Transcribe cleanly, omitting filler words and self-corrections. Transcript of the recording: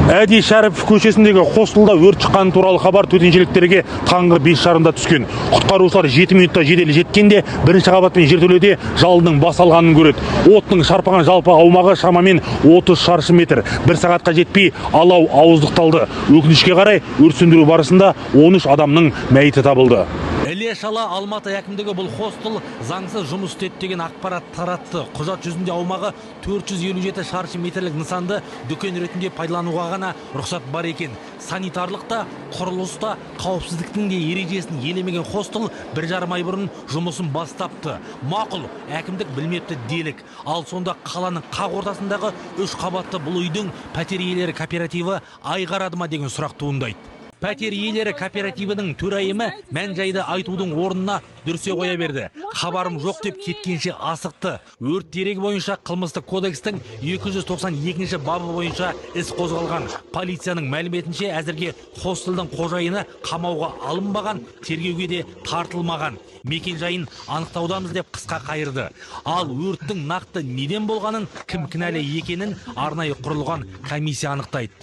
Әди Шәріпов көшесіндегі хостелда өрт шыққаны туралы хабар төтеншеліктерге таңғы 5:30-да түскен. Құтқарушылар 7 минутта жедел жеткенде бірінші қабатпен жертөледе жалынның басталғанын көреді. Оттың шарпыған жалпы аумағы шамамен 30 шаршы метр. Бір сағатқа жетпей алау ауыздықталды. Өкінішке қарай өрт сөндіру барысында 13 адамның мәйіті табылды. Іле-шала Алматы әкімдігі бұл хостел заңсыз жұмыс істеді деген ақпарат таратты. Құжат жүзінде аумағы 457 шаршы метрлік нысанды дүкен ретінде пайдалануға ғана рұқсат бар екен. Санитарлықта, құрылыста, қауіпсіздіктің де ережесін елемеген хостел 1,5 ай бұрын жұмысын бастапты. Мақұл, әкімдік білмепті делік. Ал сонда қаланың қақ ортасындағы 3 қабатты бұл үйдің пәтер иелері кооперативі ай қарады ма деген сұрақ туындайды. Пәтер иелері кооперативінің төрайымы мән-жайды айтудың орнына дүрсе қоя берді. Хабарым жоқ деп кеткенше асықты. Өрт дерегі бойынша қылмыстық кодекстің 292 бабы бойынша іс қозғалған. Полицияның мәліметінше әзірге хостелдің қожайыны қамауға алынбаған, тергеуге де тартылмаған. Мекен жайын анықтаудамыз деп қысқа қайырды. Ал өрттің нақты неден болғанын, кім кінәлі екенін арнайы құрылған комиссия анықтайды.